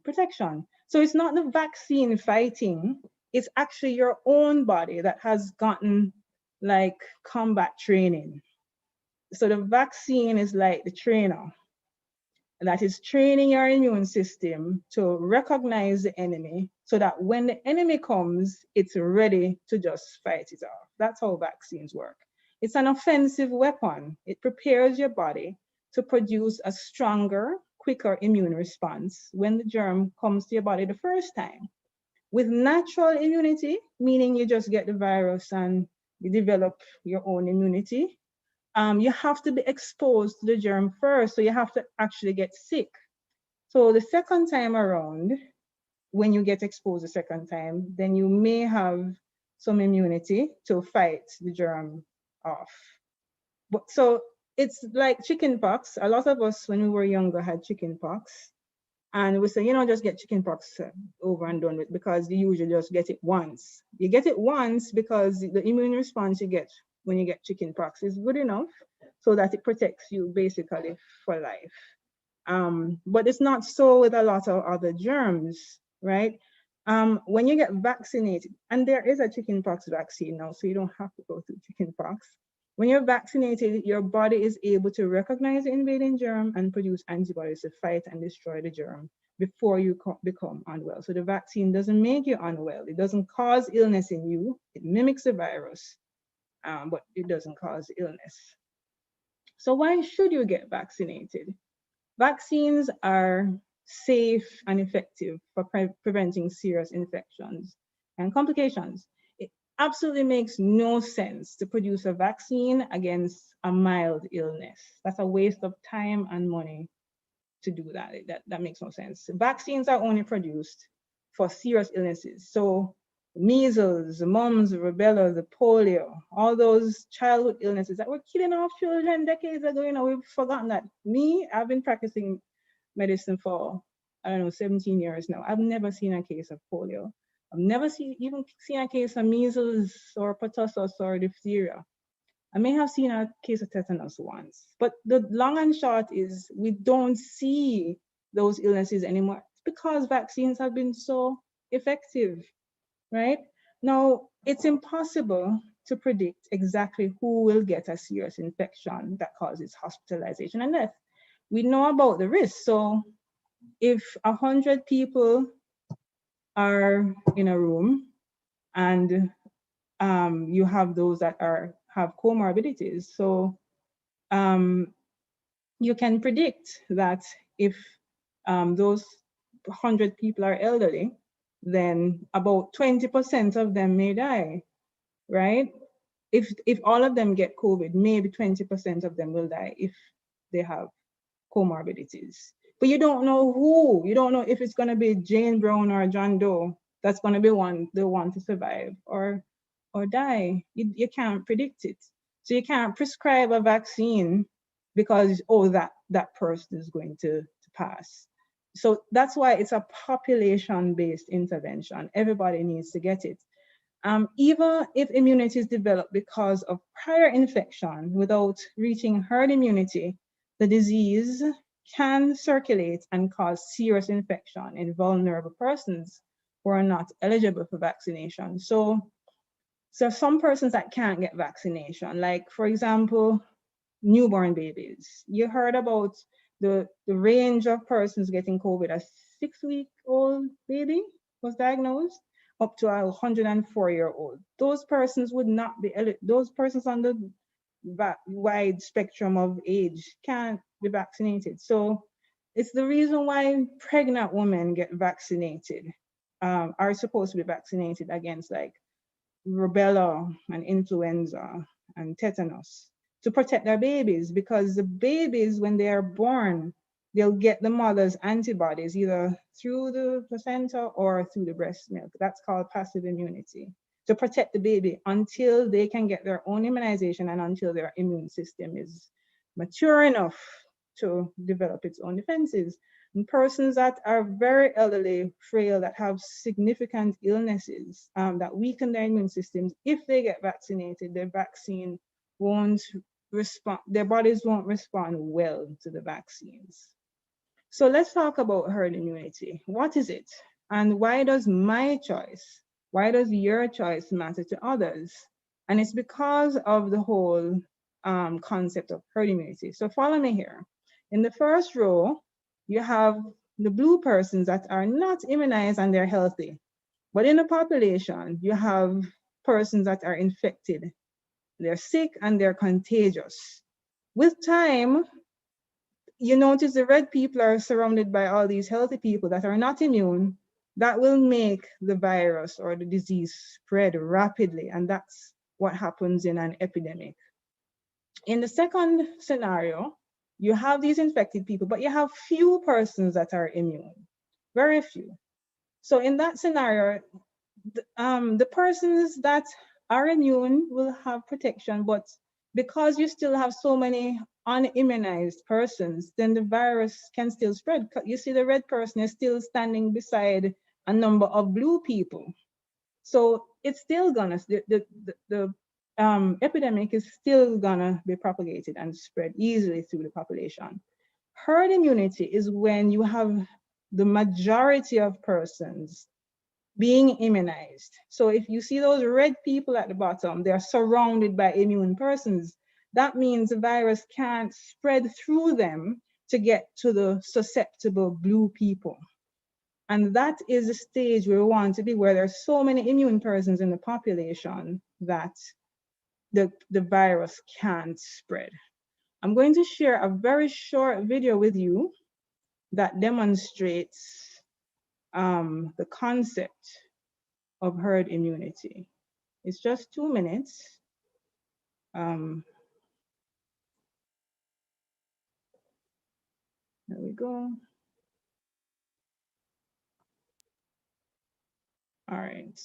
protection. So it's not the vaccine fighting, it's actually your own body that has gotten like combat training. So the vaccine is like the trainer that is training your immune system to recognize the enemy so that when the enemy comes, it's ready to just fight it off. That's how vaccines work. It's an offensive weapon. It prepares your body to produce a stronger, quicker immune response when the germ comes to your body the first time. With natural immunity, meaning you just get the virus and you develop your own immunity, you have to be exposed to the germ first. So you have to actually get sick. So the second time around, when you get exposed the second time, then you may have some immunity to fight the germ off. But so it's like chicken pox. A lot of us, when we were younger, had chicken pox. And we say, just get chicken pox over and done with because you usually just get it once. You get it once because the immune response you get when you get chicken pox is good enough so that it protects you basically for life. But it's not so with a lot of other germs, right? When you get vaccinated, and there is a chickenpox vaccine now, so you don't have to go through chickenpox. When you're vaccinated, your body is able to recognize the invading germ and produce antibodies to fight and destroy the germ before you become unwell. So the vaccine doesn't make you unwell. It doesn't cause illness in you. It mimics the virus, but it doesn't cause illness. So why should you get vaccinated? Vaccines are safe and effective for preventing serious infections and complications. It absolutely makes no sense to produce a vaccine against a mild illness. That's a waste of time and money to do that. That makes no sense. Vaccines are only produced for serious illnesses. So measles, mumps, rubella, the polio, all those childhood illnesses that were killing off children decades ago, we've forgotten that. I've been practicing medicine for, I don't know, 17 years now. I've never seen a case of polio. I've never even seen a case of measles or pertussis or diphtheria. I may have seen a case of tetanus once, but the long and short is we don't see those illnesses anymore. It's because vaccines have been so effective, right? Now, it's impossible to predict exactly who will get a serious infection that causes hospitalization and death. We know about the risk. So if 100 people are in a room and you have those that have comorbidities, so you can predict that if those 100 people are elderly, then about 20% of them may die, right? If all of them get COVID, maybe 20% of them will die if they have comorbidities. But you don't know who. You don't know if it's going to be Jane Brown or John Doe that's going to be the one to survive or die. You can't predict it. So you can't prescribe a vaccine because that person is going to pass. So that's why it's a population-based intervention. Everybody needs to get it. Even if immunity is developed because of prior infection without reaching herd immunity, the disease can circulate and cause serious infection in vulnerable persons who are not eligible for vaccination. So some persons that can't get vaccination, like for example, newborn babies. You heard about the range of persons getting COVID. A 6-week-old baby was diagnosed up to a 104-year-old. Those persons would not be, those persons on the wide spectrum of age can't be vaccinated. So it's the reason why pregnant women get vaccinated, are supposed to be vaccinated against like rubella and influenza and tetanus to protect their babies, because the babies, when they are born, they'll get the mother's antibodies either through the placenta or through the breast milk. That's called passive immunity, to protect the baby until they can get their own immunization and until their immune system is mature enough to develop its own defenses. And persons that are very elderly, frail, that have significant illnesses that weaken their immune systems, if they get vaccinated, their vaccine won't respond, their bodies won't respond well to the vaccines. So let's talk about herd immunity. What is it? And why does my choice, why does your choice matter to others? And it's because of the whole concept of herd immunity. So follow me here. In the first row, you have the blue persons that are not immunized and they're healthy. But in the population, you have persons that are infected. They're sick and they're contagious. With time, you notice the red people are surrounded by all these healthy people that are not immune. That will make the virus or the disease spread rapidly. And that's what happens in an epidemic. In the second scenario, you have these infected people, but you have few persons that are immune, very few. So in that scenario, the persons that are immune will have protection, but because you still have so many unimmunized persons, then the virus can still spread. You see, the red person is still standing beside a number of blue people. So it's still gonna, the epidemic is still gonna be propagated and spread easily through the population. Herd immunity is when you have the majority of persons being immunized. So if you see those red people at the bottom, they're surrounded by immune persons. That means the virus can't spread through them to get to the susceptible blue people. And that is the stage where we want to be, where there's so many immune persons in the population that the virus can't spread. I'm going to share a very short video with you that demonstrates the concept of herd immunity. It's just 2 minutes. There we go. All right.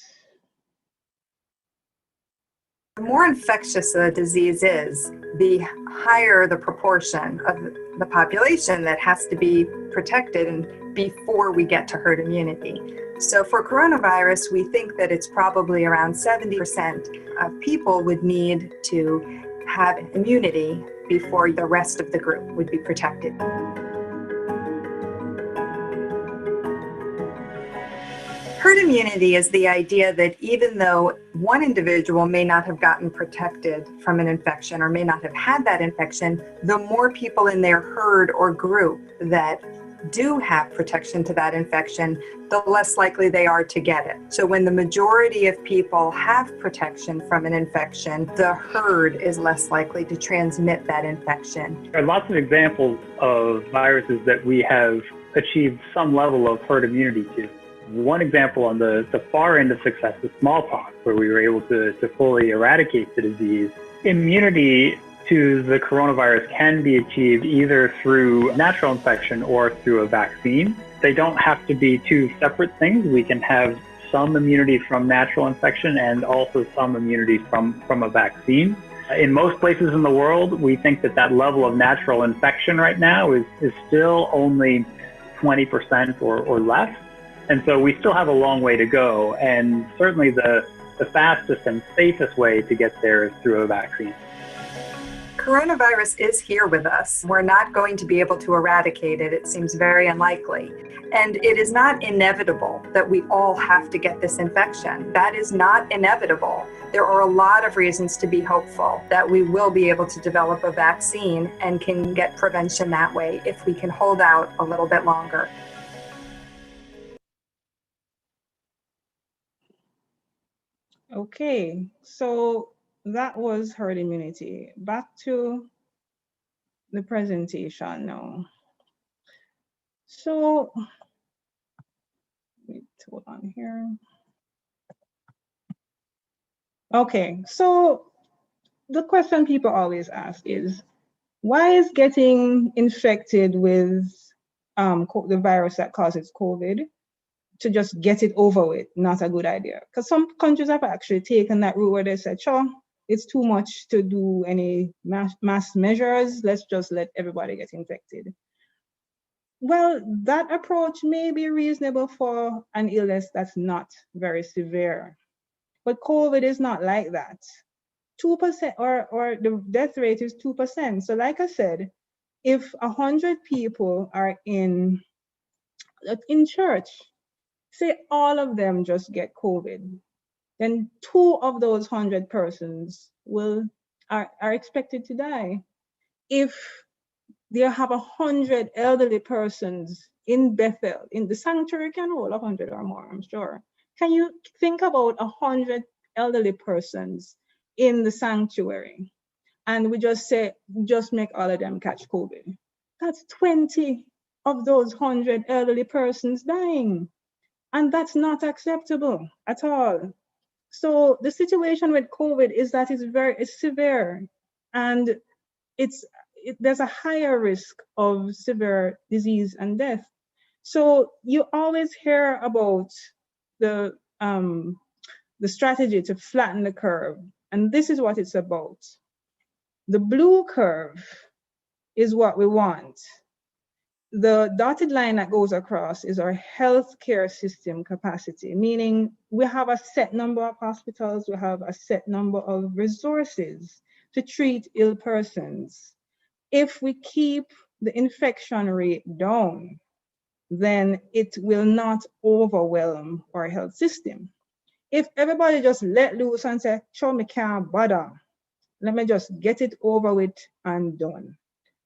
The more infectious a disease is, the higher the proportion of the population that has to be protected before we get to herd immunity. So for coronavirus, we think that it's probably around 70% of people would need to have immunity before the rest of the group would be protected. Herd immunity is the idea that even though one individual may not have gotten protected from an infection or may not have had that infection, the more people in their herd or group that do have protection to that infection, the less likely they are to get it. So when the majority of people have protection from an infection, the herd is less likely to transmit that infection. There are lots of examples of viruses that we have achieved some level of herd immunity to. One example on the far end of success is smallpox, where we were able to fully eradicate the disease. Immunity to the coronavirus can be achieved either through natural infection or through a vaccine. They don't have to be two separate things. We can have some immunity from natural infection and also some immunity from a vaccine. In most places in the world, we think that level of natural infection right now is still only 20% or less. And so we still have a long way to go. And certainly the fastest and safest way to get there is through a vaccine. Coronavirus is here with us. We're not going to be able to eradicate it. It seems very unlikely. And it is not inevitable that we all have to get this infection. That is not inevitable. There are a lot of reasons to be hopeful that we will be able to develop a vaccine and can get prevention that way if we can hold out a little bit longer. Okay, so that was herd immunity. Back to the presentation now. So, wait, hold on here. Okay, so the question people always ask is, why is getting infected with the virus that causes COVID, to just get it over with, not a good idea? Because some countries have actually taken that route where they said, sure, it's too much to do any mass measures, let's just let everybody get infected. Well, that approach may be reasonable for an illness that's not very severe, but COVID is not like that. 2% or the death rate is 2%. So like I said, if 100 people are in church, say all of them just get COVID, then 2 of those 100 persons are expected to die. If they have 100 elderly persons in Bethel, in the sanctuary can hold 100 or more, I'm sure. Can you think about 100 elderly persons in the sanctuary? And we just say, just make all of them catch COVID. That's 20 of those 100 elderly persons dying. And that's not acceptable at all. So the situation with COVID is that it's severe, and there's a higher risk of severe disease and death. So you always hear about the strategy to flatten the curve, and this is what it's about. The blue curve is what we want. The dotted line that goes across is our healthcare system capacity, meaning we have a set number of hospitals, we have a set number of resources to treat ill persons. If we keep the infection rate down, then it will not overwhelm our health system. If everybody just let loose and say, sure, me can't bother, let me just get it over with and done,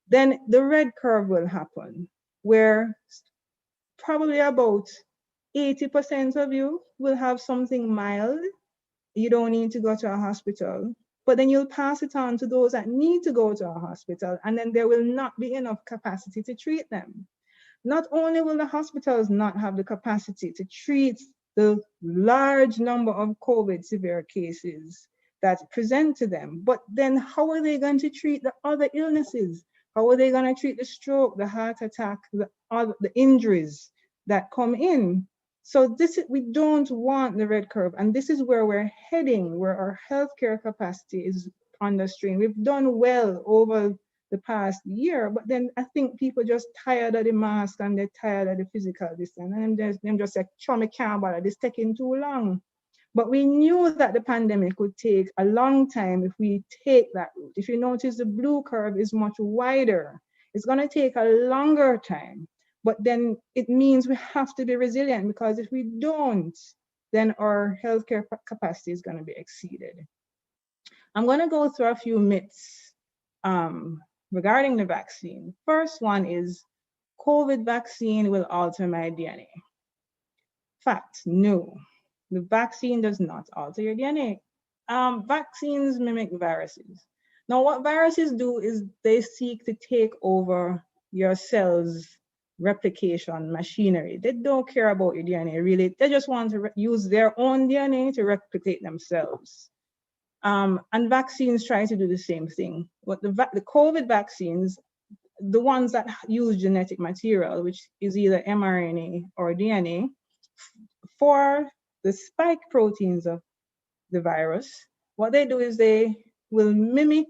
then the red curve will happen, where probably about 80% of you will have something mild. You don't need to go to a hospital, but then you'll pass it on to those that need to go to a hospital, and then there will not be enough capacity to treat them. Not only will the hospitals not have the capacity to treat the large number of COVID severe cases that present to them, but then how are they going to treat the other illnesses? How are they going to treat the stroke, the heart attack, the injuries that come in? So we don't want the red curve, and this is where we're heading, where our healthcare capacity is under strain. We've done well over the past year, but then I think people just tired of the mask and they're tired of the physical distance, and them just like, sure, me can't bother, this taking too long. But we knew that the pandemic would take a long time if we take that route. If you notice, the blue curve is much wider. It's going to take a longer time, but then it means we have to be resilient, because if we don't, then our healthcare capacity is going to be exceeded. I'm going to go through a few myths regarding the vaccine. First one is COVID vaccine will alter my DNA. Fact, no. The vaccine does not alter your DNA. Vaccines mimic viruses. Now, what viruses do is they seek to take over your cells' replication machinery. They don't care about your DNA, really. They just want to use their own DNA to replicate themselves. And vaccines try to do the same thing. But the COVID vaccines, the ones that use genetic material, which is either mRNA or DNA, for the spike proteins of the virus, what they do is they will mimic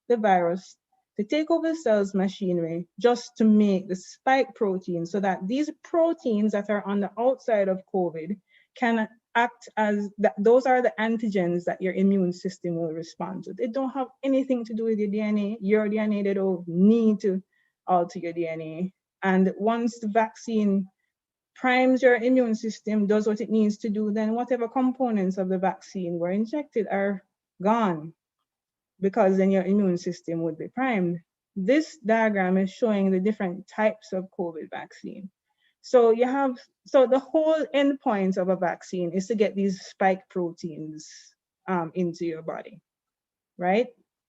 the virus to take over the cell's machinery just to make the spike protein, so that these proteins that are on the outside of COVID can act as, those are the antigens that your immune system will respond to. They don't have anything to do with your DNA. They don't need to alter your DNA. And once the vaccine primes your immune system, does what it needs to do, then whatever components of the vaccine were injected are gone, because then your immune system would be primed. This diagram is showing the different types of COVID vaccine. So the whole endpoint of a vaccine is to get these spike proteins into your body, right?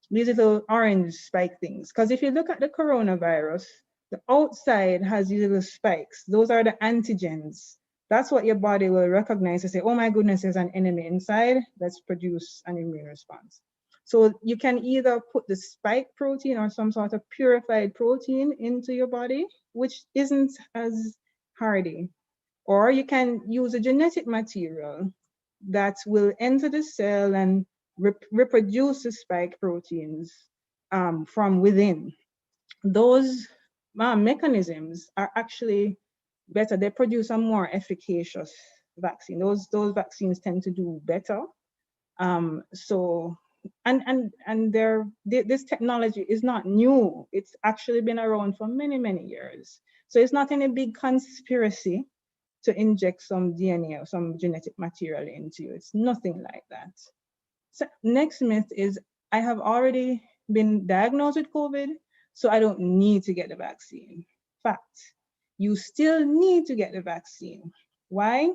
These little orange spike things. Because if you look at the coronavirus, the outside has these little spikes. Those are the antigens. That's what your body will recognize to say, oh my goodness, there's an enemy inside. Let's produce an immune response. So you can either put the spike protein or some sort of purified protein into your body, which isn't as hardy, or you can use a genetic material that will enter the cell and reproduce the spike proteins from within. Those mechanisms are actually better. They produce a more efficacious vaccine. Those vaccines tend to do better. So this technology is not new. It's actually been around for many, many years. So it's not any big conspiracy to inject some DNA or some genetic material into you. It's nothing like that. So next myth is, I have already been diagnosed with COVID, so I don't need to get the vaccine. Fact, you still need to get the vaccine. Why?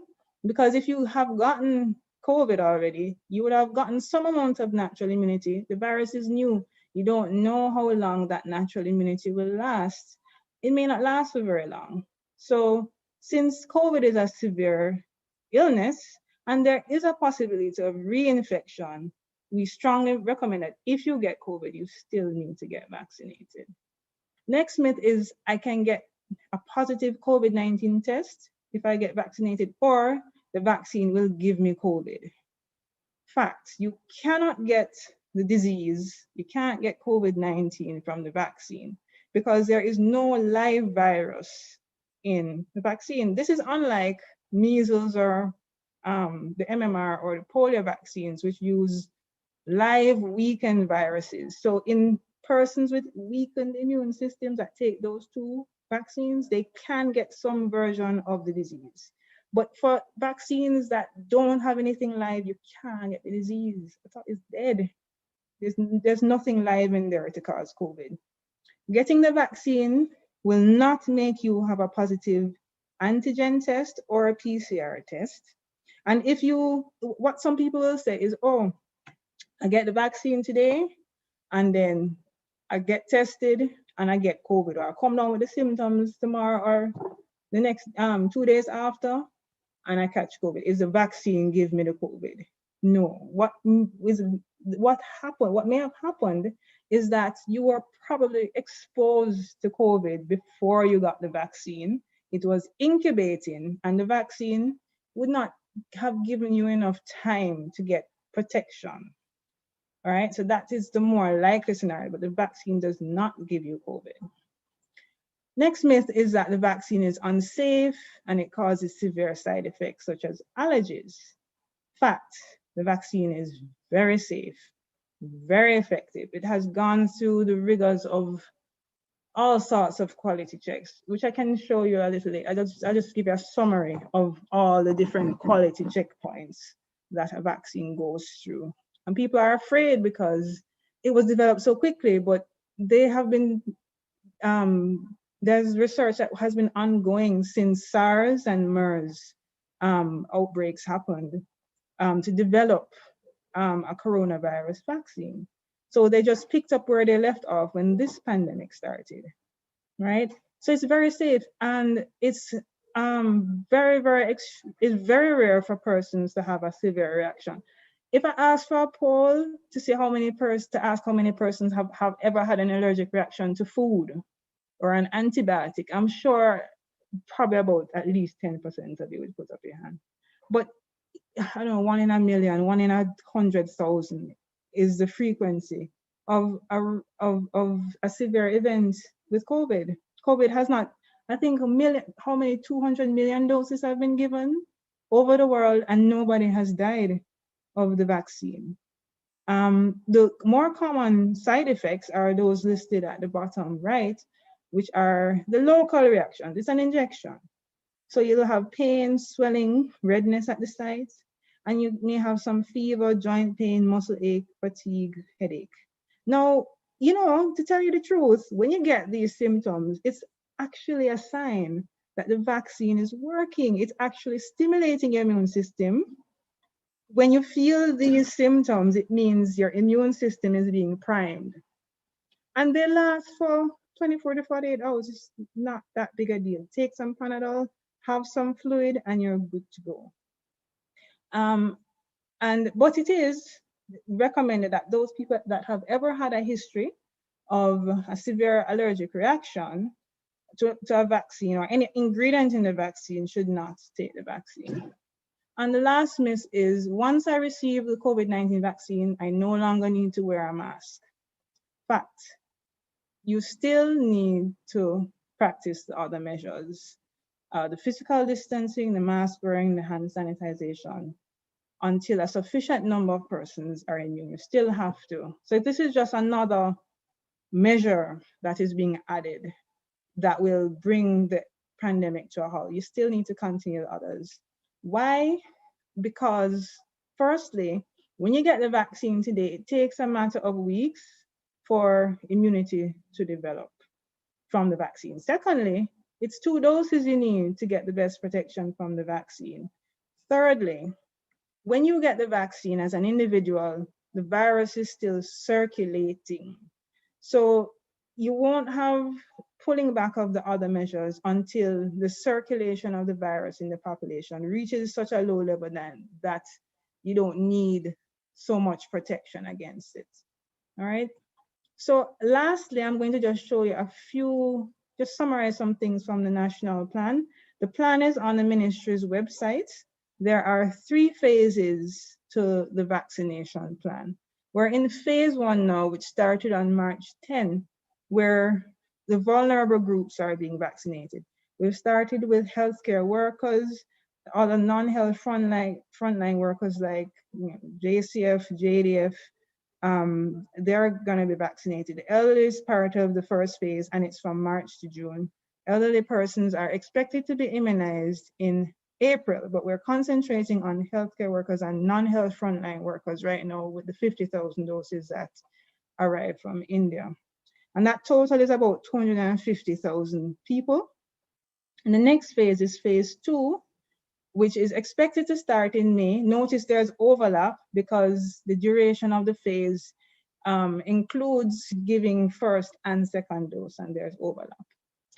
Because if you have gotten COVID already, you would have gotten some amount of natural immunity. The virus is new. You don't know how long that natural immunity will last. It may not last for very long. So since COVID is a severe illness, and there is a possibility of reinfection, we strongly recommend that if you get COVID, you still need to get vaccinated. Next myth is, I can get a positive COVID-19 test if I get vaccinated, or the vaccine will give me COVID. Fact, you cannot get the disease, you can't get COVID-19 from the vaccine because there is no live virus in the vaccine. This is unlike measles or the MMR or the polio vaccines, which use live weakened viruses. So in persons with weakened immune systems that take those two vaccines, they can get some version of the disease. But for vaccines that don't have anything live, you can't get the disease. I thought it's dead. There's nothing live in there to cause COVID. Getting the vaccine will not make you have a positive antigen test or a PCR test. And if you, what some people will say is, oh, I get the vaccine today, and then I get tested and I get COVID, or I come down with the symptoms tomorrow or the next 2 days after, and I catch COVID. Is the vaccine give me the COVID? No. What happened? What may have happened is that you were probably exposed to COVID before you got the vaccine. It was incubating, and the vaccine would not have given you enough time to get protection. All right, so that is the more likely scenario, but the vaccine does not give you COVID. Next myth is that the vaccine is unsafe and it causes severe side effects such as allergies. Fact, the vaccine is very safe, very effective. It has gone through the rigors of all sorts of quality checks, which I can show you a little later. I'll just give you a summary of all the different quality checkpoints that a vaccine goes through. And people are afraid because it was developed so quickly, but they have been, there's research that has been ongoing since SARS and MERS outbreaks happened to develop a coronavirus vaccine. So they just picked up where they left off when this pandemic started, right? So it's very safe, and it's very rare for persons to have a severe reaction. If I ask for a poll to see how many persons have ever had an allergic reaction to food or an antibiotic, I'm sure probably about at least 10% of you would put up your hand. But I don't know, 1 in a million, 1 in 100,000 is the frequency of a severe event with COVID. COVID has not, I think, how many 200 million doses have been given over the world, and nobody has died of the vaccine. The more common side effects are those listed at the bottom right, which are the local reactions. It's an injection. So you'll have pain, swelling, redness at the site, and you may have some fever, joint pain, muscle ache, fatigue, headache. Now, you know, to tell you the truth, when you get these symptoms, it's actually a sign that the vaccine is working. It's actually stimulating your immune system. When you feel these symptoms, it means your immune system is being primed. And they last for 24 to 48 hours. It's not that big a deal. Take some Panadol, have some fluid, and you're good to go. But it is recommended that those people that have ever had a history of a severe allergic reaction to a vaccine or any ingredient in the vaccine should not take the vaccine. And the last myth is, once I receive the COVID-19 vaccine, I no longer need to wear a mask. Fact, you still need to practice the other measures, the physical distancing, the mask wearing, the hand sanitization, until a sufficient number of persons are immune. You still have to. So this is just another measure that is being added that will bring the pandemic to a halt. You still need to continue others. Why? Because firstly, when you get the vaccine today, it takes a matter of weeks for immunity to develop from the vaccine. Secondly, it's 2 doses you need to get the best protection from the vaccine. Thirdly, when you get the vaccine as an individual, the virus is still circulating. So you won't have pulling back of the other measures until the circulation of the virus in the population reaches such a low level that you don't need so much protection against it. All right. So lastly, I'm going to just show you just summarize some things from the national plan. The plan is on the ministry's website. There are 3 phases to the vaccination plan. We're in phase 1 now, which started on March 10, where the vulnerable groups are being vaccinated. We've started with healthcare workers, other non-health frontline workers like JCF, JDF. They're going to be vaccinated. The elderly is part of the first phase, and it's from March to June. Elderly persons are expected to be immunized in April, but we're concentrating on healthcare workers and non-health frontline workers right now with the 50,000 doses that arrived from India. And that total is about 250,000 people. And the next phase is phase 2, which is expected to start in May. Notice there's overlap because the duration of the phase includes giving first and second dose, and there's overlap.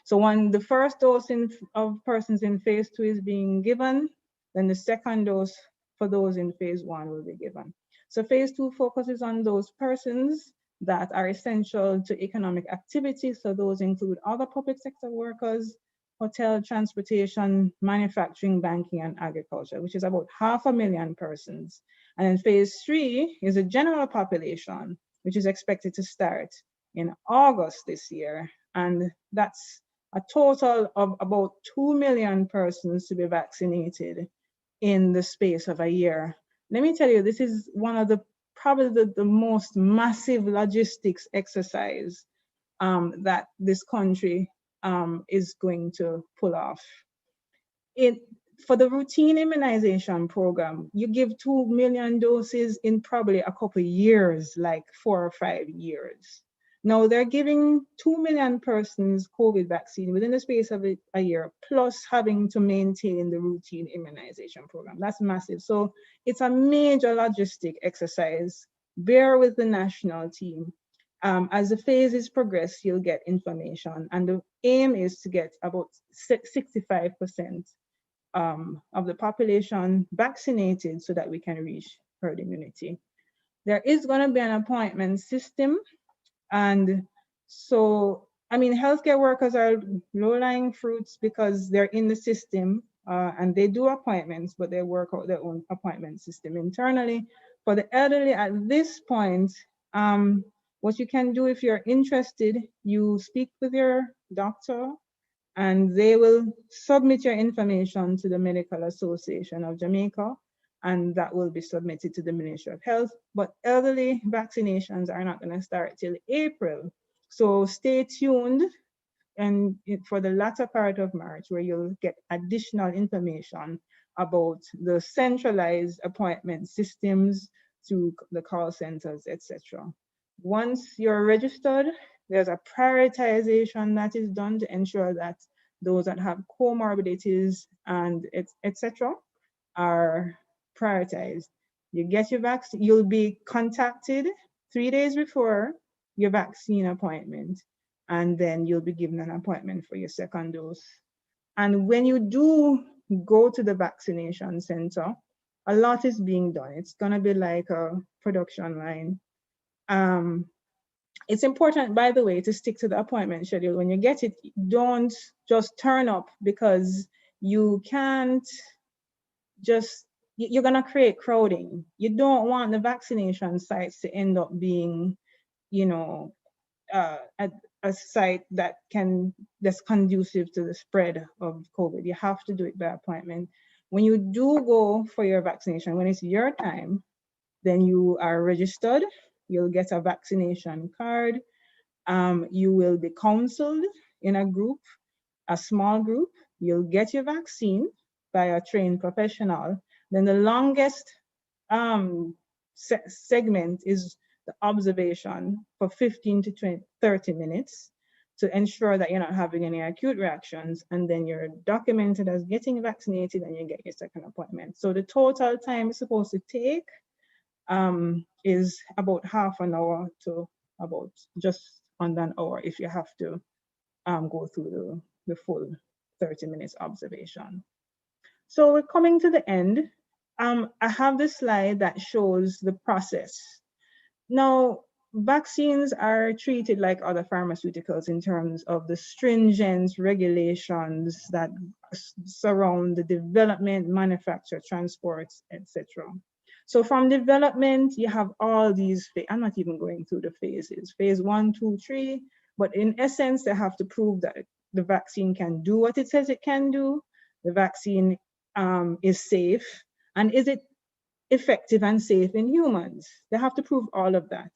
So when the first dose of persons in phase 2 is being given, then the second dose for those in phase 1 will be given. So phase 2 focuses on those persons that are essential to economic activity. So those include other public sector workers, hotel, transportation, manufacturing, banking, and agriculture, which is about 500,000 persons. And then phase 3 is a general population, which is expected to start in August this year. And that's a total of about 2 million persons to be vaccinated in the space of a year. Let me tell you, this is one of probably the most massive logistics exercise that this country is going to pull off. For the routine immunization program, you give 2 million doses in probably a couple of years, like 4 or 5 years. Now they're giving 2 million persons COVID vaccine within the space of a year, plus having to maintain the routine immunization program. That's massive. So it's a major logistic exercise. Bear with the national team. As the phases progress, you'll get information. And the aim is to get about 65% of the population vaccinated so that we can reach herd immunity. There is going to be an appointment system. And so, I mean, healthcare workers are low-lying fruits because they're in the system and they do appointments, but they work out their own appointment system internally. For the elderly at this point, what you can do if you're interested, you speak with your doctor and they will submit your information to the Medical Association of Jamaica, and that will be submitted to the Ministry of Health. But elderly vaccinations are not going to start till April. So stay tuned and for the latter part of March, where you'll get additional information about the centralized appointment systems through the call centers, etc. Once you're registered, there's a prioritization that is done to ensure that those that have comorbidities and etc. are prioritized. You get your vaccine, you'll be contacted 3 days before your vaccine appointment, and then you'll be given an appointment for your second dose. And when you do go to the vaccination center, a lot is being done. It's gonna be like a production line. It's important, by the way, to stick to the appointment schedule. When you get it, don't just turn up because you can't just, you're gonna create crowding. You don't want the vaccination sites to end up being, you know, a site that's conducive to the spread of COVID. You have to do it by appointment. When you do go for your vaccination, when it's your time, then you are registered. You'll get a vaccination card. You will be counseled in a group, a small group. You'll get your vaccine by a trained professional. Then the longest segment is the observation for 15 to 30 minutes to ensure that you're not having any acute reactions, and then you're documented as getting vaccinated and you get your second appointment. So the total time it's supposed to take is about half an hour to about just under an hour if you have to go through the full 30 minutes observation. So we're coming to the end. I have this slide that shows the process. Now, vaccines are treated like other pharmaceuticals in terms of the stringent regulations that surround the development, manufacture, transport, etc. So from development, you have all these, I'm not even going through the phases, phase 1, 2, 3, but in essence, they have to prove that the vaccine can do what it says it can do, the vaccine is safe, and is it effective and safe in humans? They have to prove all of that.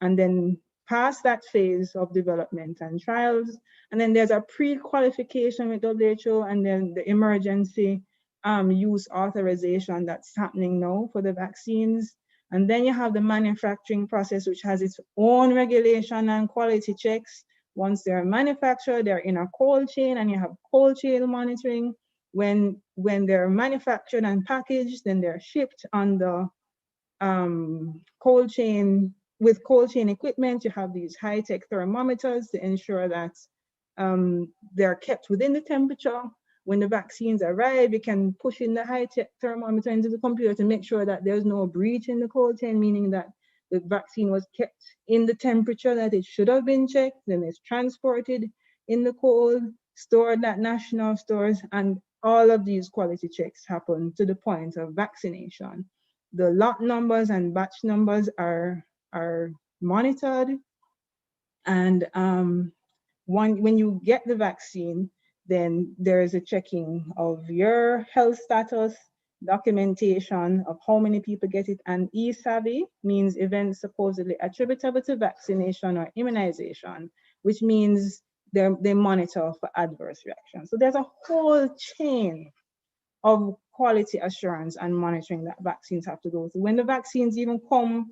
And then pass that phase of development and trials. And then there's a pre-qualification with WHO, and then the emergency use authorization that's happening now for the vaccines. And then you have the manufacturing process, which has its own regulation and quality checks. Once they're manufactured, they're in a cold chain, and you have cold chain monitoring. When they're manufactured and packaged, then they're shipped on the cold chain. With cold chain equipment, you have these high-tech thermometers to ensure that they're kept within the temperature. When the vaccines arrive, you can push in the high-tech thermometer into the computer to make sure that there's no breach in the cold chain, meaning that the vaccine was kept in the temperature that it should have been checked, then it's transported in the cold, stored at national stores, and all of these quality checks happen to the point of vaccination. The lot numbers and batch numbers are monitored, and when you get the vaccine, then there is a checking of your health status, documentation of how many people get it, and e-savvy means events supposedly attributable to vaccination or immunization, which means they monitor for adverse reactions. So there's a whole chain of quality assurance and monitoring that vaccines have to go through. When the vaccines even come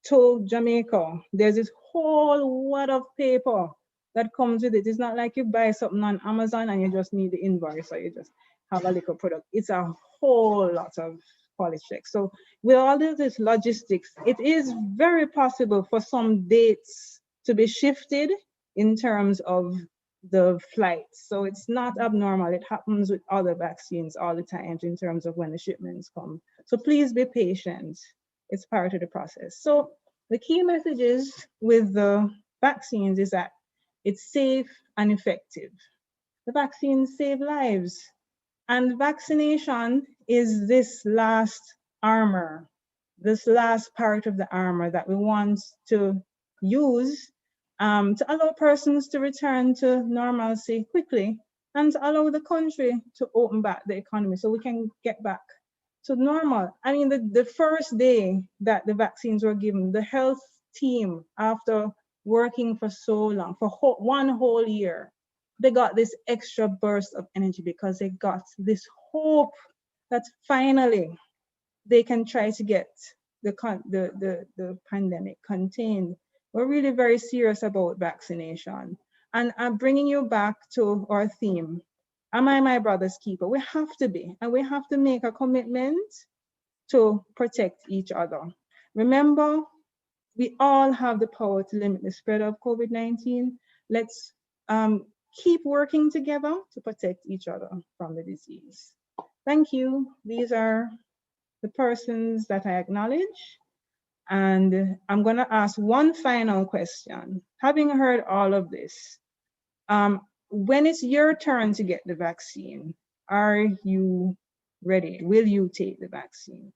to Jamaica, there's this whole wad of paper that comes with it. It's not like you buy something on Amazon and you just need the invoice or you just have a little product. It's a whole lot of quality checks. So with all of this logistics, it is very possible for some dates to be shifted in terms of the flights. So it's not abnormal. It happens with other vaccines all the time in terms of when the shipments come. So please be patient. It's part of the process. So the key messages with the vaccines is that it's safe and effective. The vaccines save lives. And vaccination is this last armor, this last part of the armor that we want to use to allow persons to return to normalcy quickly and to allow the country to open back the economy so we can get back to normal. I mean, the first day that the vaccines were given, the health team, after working for so long, for one whole year, they got this extra burst of energy because they got this hope that finally they can try to get the pandemic contained. We're really very serious about vaccination. And I'm bringing you back to our theme. Am I my brother's keeper? We have to be, and we have to make a commitment to protect each other. Remember, we all have the power to limit the spread of COVID-19. Let's keep working together to protect each other from the disease. Thank you. These are the persons that I acknowledge. And I'm going to ask one final question. Having heard all of this, when it's your turn to get the vaccine, are you ready? Will you take the vaccine?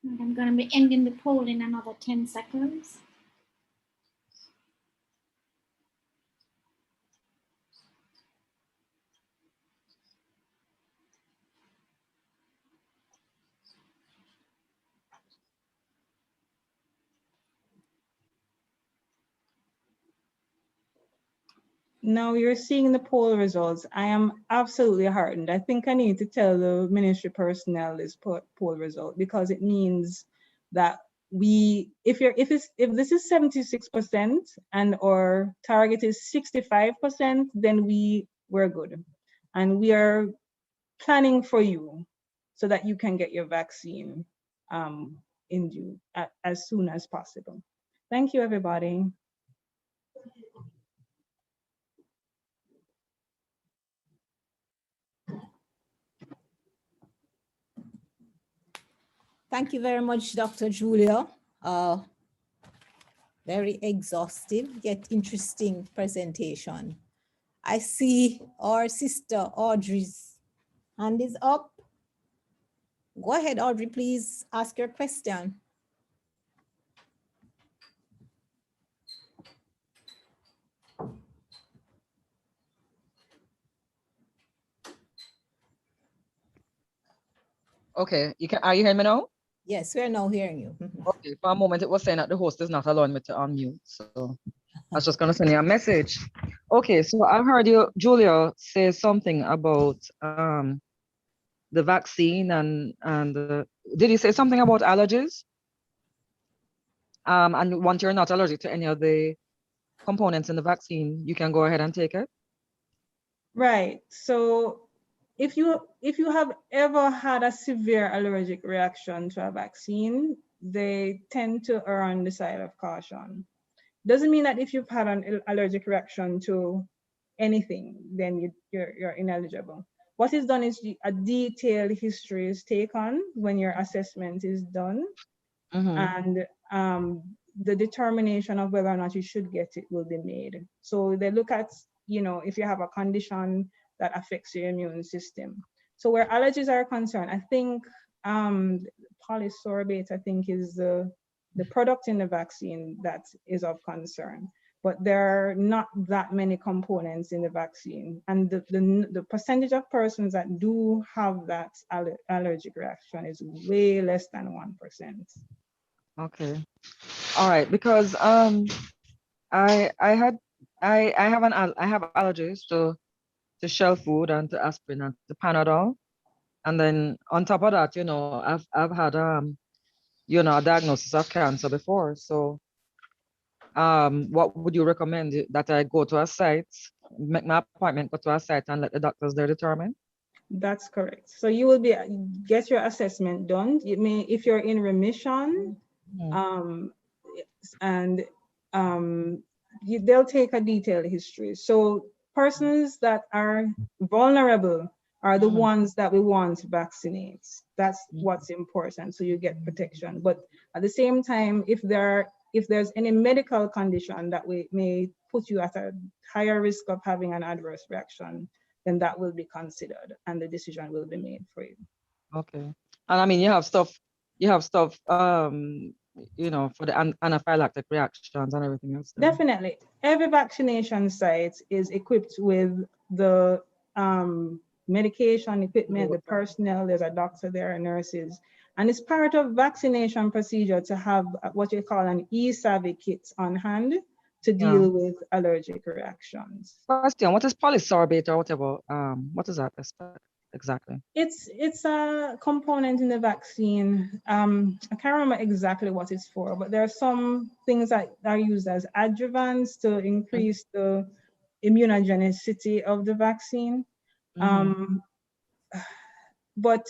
And I'm going to be ending the poll in another 10 seconds. Now you're seeing the poll results. I am absolutely heartened. I think I need to tell the ministry personnel this poll result, because it means that if this is 76% and our target is 65%, then we're good. And we are planning for you so that you can get your vaccine as soon as possible. Thank you, everybody. Thank you very much, Dr. Julia. Very exhaustive yet interesting presentation. I see our sister Audrey's hand is up. Go ahead, Audrey, please ask your question. Okay, are you hearing me now? Yes, we're now hearing you. Okay, for a moment it was saying that the host is not allowing me to unmute, so I was just gonna send you a message. Okay, so I heard you, Julia, say something about the vaccine and did you say something about allergies? And once you're not allergic to any of the components in the vaccine, you can go ahead and take it? Right. So if you have ever had a severe allergic reaction to a vaccine, they tend to err on the side of caution. Doesn't mean that if you've had an allergic reaction to anything, then you're ineligible. What is done is a detailed history is taken when your assessment is done, and the determination of whether or not you should get it will be made. So they look at, if you have a condition that affects your immune system. So where allergies are concerned, I think polysorbate, I think, is the product in the vaccine that is of concern. But there are not that many components in the vaccine. And the percentage of persons that do have that allergic reaction is way less than 1%. Okay. All right, because I have allergies to shell food and to aspirin and to Panadol. And then on top of that, I've had a diagnosis of cancer before. So what would you recommend, that I go to a site, make my appointment, go to a site and let the doctors there determine? That's correct. So you will get your assessment done. It may, if you're in remission, they'll take a detailed history. So persons that are vulnerable are the ones that we want to vaccinate. That's what's important. So you get protection. But at the same time, if there's any medical condition that may put you at a higher risk of having an adverse reaction, then that will be considered and the decision will be made for you. Okay. And I mean, you have stuff, for the anaphylactic reactions and everything else. Definitely. Every vaccination site is equipped with the medication equipment, the personnel, there's a doctor there, and nurses. And it's part of vaccination procedure to have what you call an e-savvy kit on hand to deal with allergic reactions. Question, what is polysorbate or whatever? What is that exactly? It's a component in the vaccine. I can't remember exactly what it's for, but there are some things that are used as adjuvants to increase the immunogenicity of the vaccine. But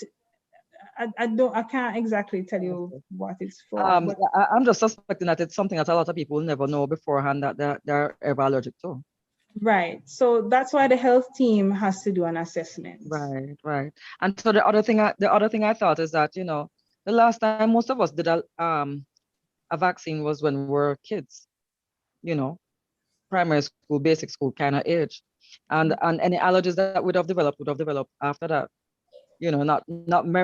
I can't exactly tell you what it's for. I'm just suspecting that it's something that a lot of people never know beforehand that they're ever allergic to. Right. So that's why the health team has to do an assessment. Right. And so the other thing I thought is that, the last time most of us did a vaccine was when we were kids, primary school, basic school kind of age. And any allergies that would have developed after that. not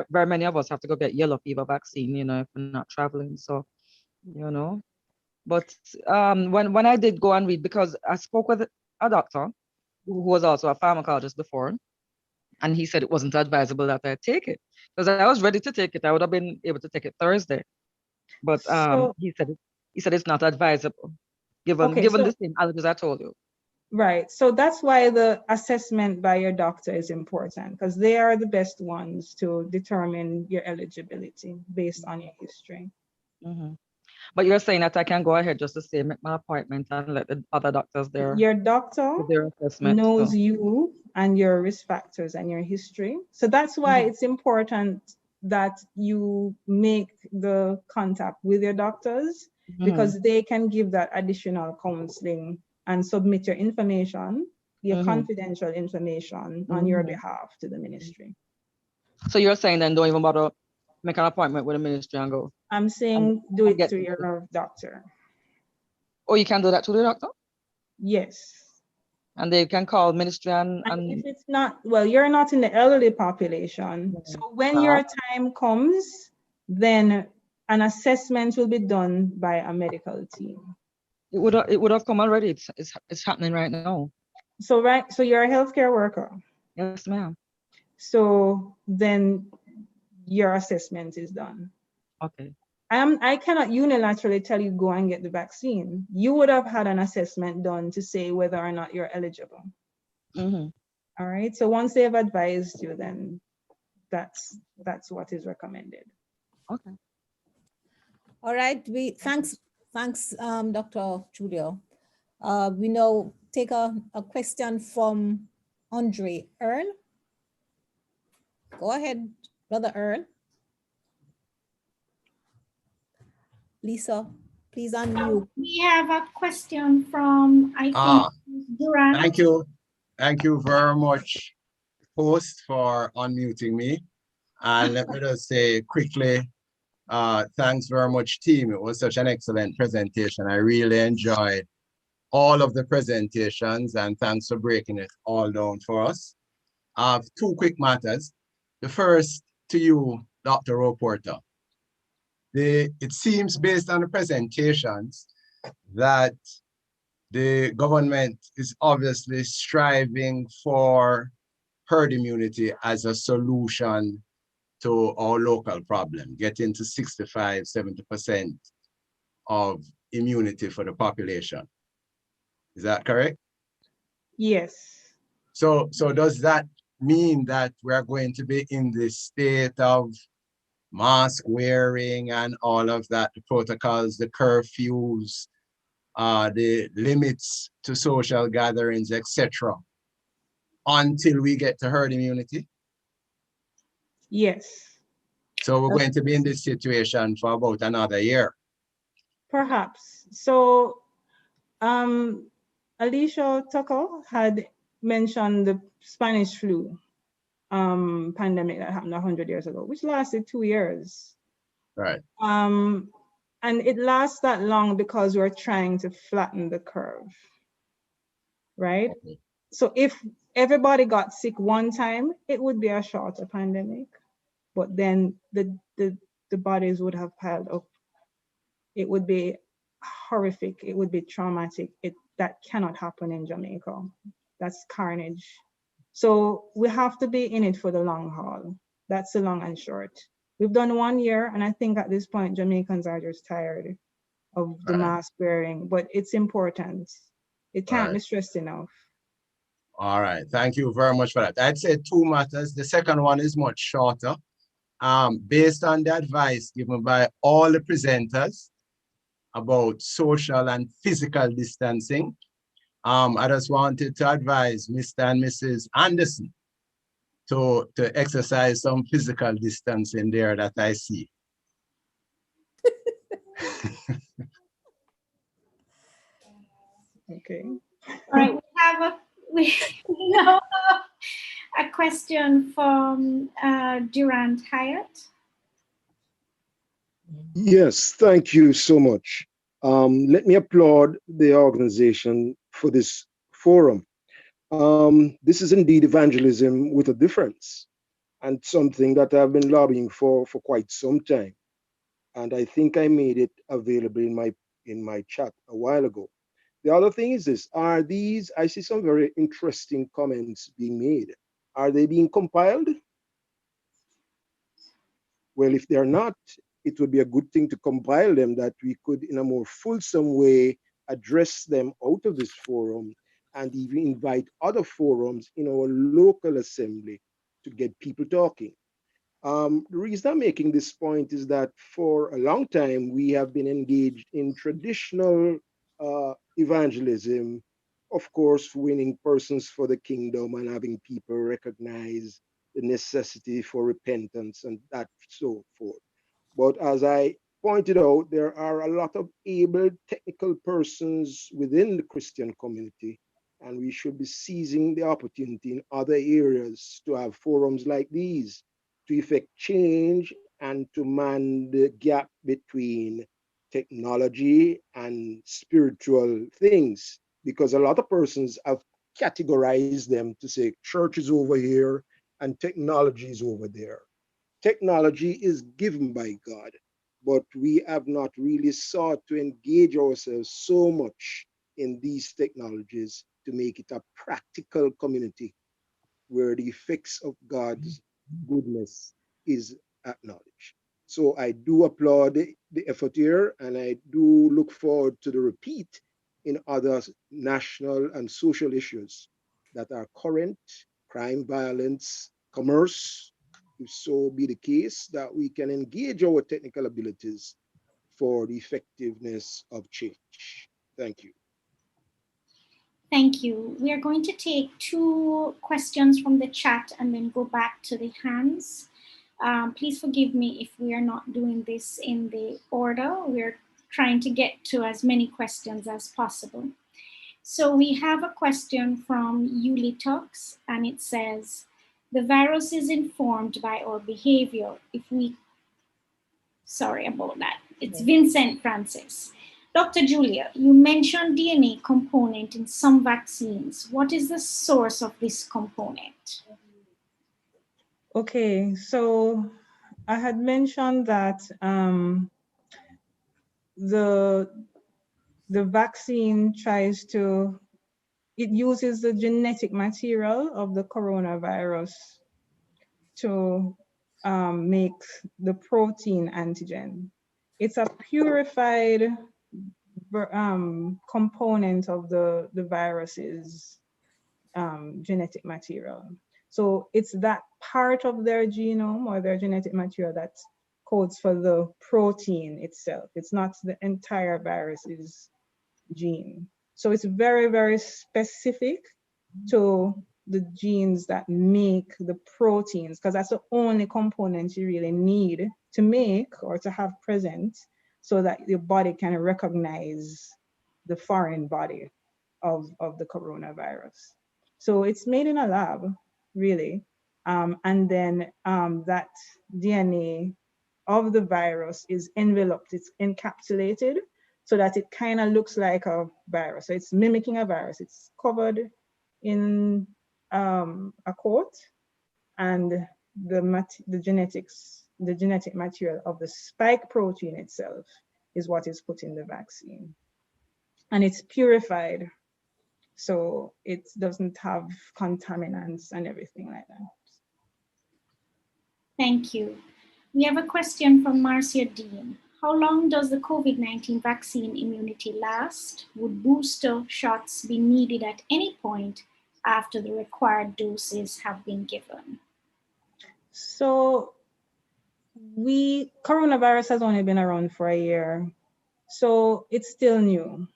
very many of us have to go get yellow fever vaccine, if we're not traveling. So, but when I did go and read, because I spoke with a doctor who was also a pharmacologist before, and he said it wasn't advisable that I take it, because I was ready to take it. I would have been able to take it Thursday, but So, he said it's not advisable given okay, given so the same allergies I told you. right. So that's why the assessment by your doctor is important, because they are the best ones to determine your eligibility based on your history. Hmm. But you're saying that I can go ahead just to say make my appointment and let the other doctors there Your doctor do their assessment. knows So. you and your risk factors and your history. So that's why Mhm. it's important that you make the contact with your doctors, because they can give that additional counseling and submit your information, your Mhm. confidential information on your Mhm. behalf to the ministry. So you're saying then don't even bother make an appointment with the ministry and go I'm and, saying do and it get. through your doctor. Oh, you can do that to the doctor, Yes. and they can call ministry And if and. it's not, well, you're not in the elderly population. So when Uh, your time comes, then an assessment will be done by a medical team. it would have come already. It's happening right now. So, right, so you're a healthcare worker. Yes, ma'am. So then your assessment is done. Okay. I cannot unilaterally tell you go and get the vaccine. You would have had an assessment done to say whether or not you're eligible. Mm-hmm. All right. So once they've advised you, then that's what is recommended. Okay. All right, thanks, Dr. Julio. We now take a question from Andre Earl. Go ahead, Brother Earl. Lisa, please unmute. We have a question from, I think, Durant. Thank you very much, host, for unmuting me. And let me just say quickly, thanks very much, team. It was such an excellent presentation. I really enjoyed all of the presentations, and thanks for breaking it all down for us. I have two quick matters. The first to you, Dr. Roporter. It seems based on the presentations that the government is obviously striving for herd immunity as a solution to our local problem, getting to 65, 70% of immunity for the population. Is that correct? Yes. So does that mean that we're going to be in this state of mask wearing and all of that, the protocols, the curfews, the limits to social gatherings, etc., until we get to herd immunity? Yes. So we're going to be in this situation for about another year. Perhaps. So Alicia Tucker had mentioned the Spanish flu pandemic that happened 100 years ago, which lasted 2 years. Right. And it lasts that long because we're trying to flatten the curve, right? Okay. So if everybody got sick one time, it would be a shorter pandemic, but then the bodies would have piled up. It would be horrific. It would be traumatic. That cannot happen in Jamaica. That's carnage. So we have to be in it for the long haul. That's the long and short. We've done 1 year, and I think at this point, Jamaicans are just tired of the mask wearing, but it's important. It can't be stressed enough. All right, thank you very much for that. I'd say two matters. The second one is much shorter. Based on the advice given by all the presenters about social and physical distancing, I just wanted to advise Mr. and Mrs. Anderson to exercise some physical distancing there that I see. Okay. All right, we have a question from Durant Hyatt. Yes, thank you so much. Let me applaud the organization for this forum. This is indeed evangelism with a difference. and something that I've been lobbying for quite some time. And I think I made it available in my chat a while ago. The other thing is this, I see some very interesting comments being made. Are they being compiled? Well, if they're not, it would be a good thing to compile them, that we could, in a more fulsome way, address them out of this forum and even invite other forums in our local assembly to get people talking. The reason I'm making this point is that for a long time, we have been engaged in traditional evangelism, of course, winning persons for the kingdom and having people recognize the necessity for repentance and that so forth. But as I pointed out, there are a lot of able technical persons within the Christian community, and we should be seizing the opportunity in other areas to have forums like these to effect change and to man the gap between technology and spiritual things. Because a lot of persons have categorized them to say church is over here and technology is over there. Technology is given by God, but we have not really sought to engage ourselves so much in these technologies to make it a practical community where the effects of God's goodness is acknowledged. So I do applaud the effort here, and I do look forward to the repeat in other national and social issues that are current: crime, violence, commerce. If so be the case, that we can engage our technical abilities for the effectiveness of change. Thank you. Thank you. We are going to take 2 questions from the chat and then go back to the hands. Please forgive me if we are not doing this in the order. We're trying to get to as many questions as possible. So we have a question from Yuli Tux, and it says, the virus is informed by our behavior. Sorry about that. It's Vincent Francis. Dr. Julia, you mentioned DNA component in some vaccines. What is the source of this component? Okay, so I had mentioned that the vaccine it uses the genetic material of the coronavirus to make the protein antigen. It's a purified component of the virus's genetic material. So it's that part of their genome or their genetic material that codes for the protein itself. It's not the entire virus's gene. So it's very, very specific to the genes that make the proteins, because that's the only component you really need to make or to have present so that your body can recognize the foreign body of the coronavirus. So it's made in a lab, really. And then that DNA of the virus is enveloped, it's encapsulated so that it kind of looks like a virus. So it's mimicking a virus. It's covered in a coat, and the genetic material of the spike protein itself is what is put in the vaccine. And it's purified, so it doesn't have contaminants and everything like that. Thank you. We have a question from Marcia Dean. How long does the COVID-19 vaccine immunity last? Would booster shots be needed at any point after the required doses have been given? So coronavirus has only been around for a year, so it's still new.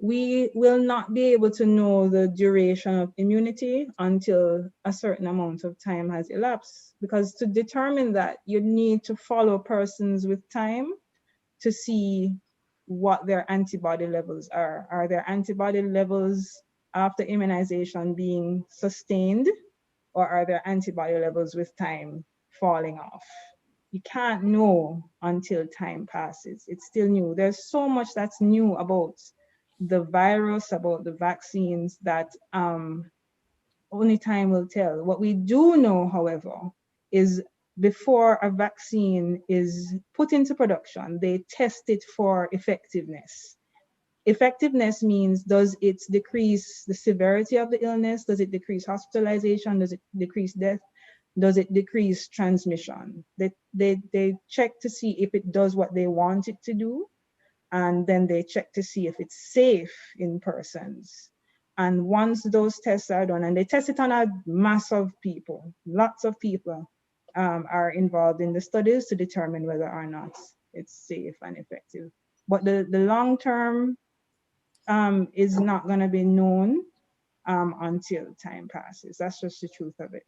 We will not be able to know the duration of immunity until a certain amount of time has elapsed, because to determine that, you need to follow persons with time to see what their antibody levels are. Are their antibody levels after immunization being sustained, or are their antibody levels with time falling off? You can't know until time passes. It's still new. There's so much that's new about the virus, about the vaccines, that only time will tell. What we do know, however, is before a vaccine is put into production, they test it for effectiveness. Effectiveness means, does it decrease the severity of the illness? Does it decrease hospitalization? Does it decrease death? Does it decrease transmission? They check to see if it does what they want it to do, and then they check to see if it's safe in persons. And once those tests are done, and they test it on a mass of people, lots of people are involved in the studies to determine whether or not it's safe and effective. But the long-term is not going to be known until time passes. That's just the truth of it.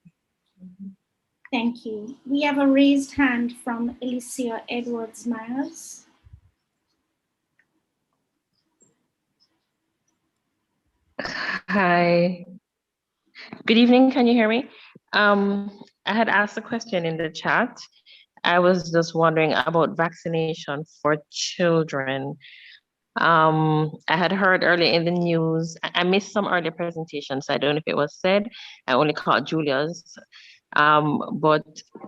Thank you. We have a raised hand from Alicia Edwards-Myers. Hi. Good evening. Can you hear me? I had asked a question in the chat. I was just wondering about vaccination for children. I had heard earlier in the news, I missed some earlier presentations. I don't know if it was said. I only caught Julia's. But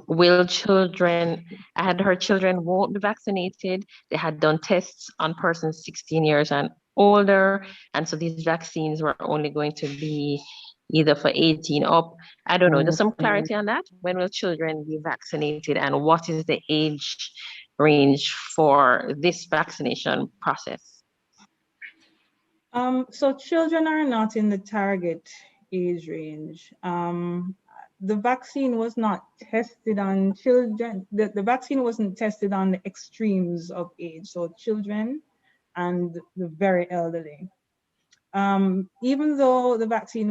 will children, I had heard children won't be vaccinated. They had done tests on persons 16 years and older. And so these vaccines were only going to be either for 18 up. I don't know, just some clarity on that. When will children be vaccinated and what is the age range for this vaccination process? So children are not in the target age range. The vaccine was not tested on children. The vaccine wasn't tested on the extremes of age, so children and the very elderly. Even though the vaccine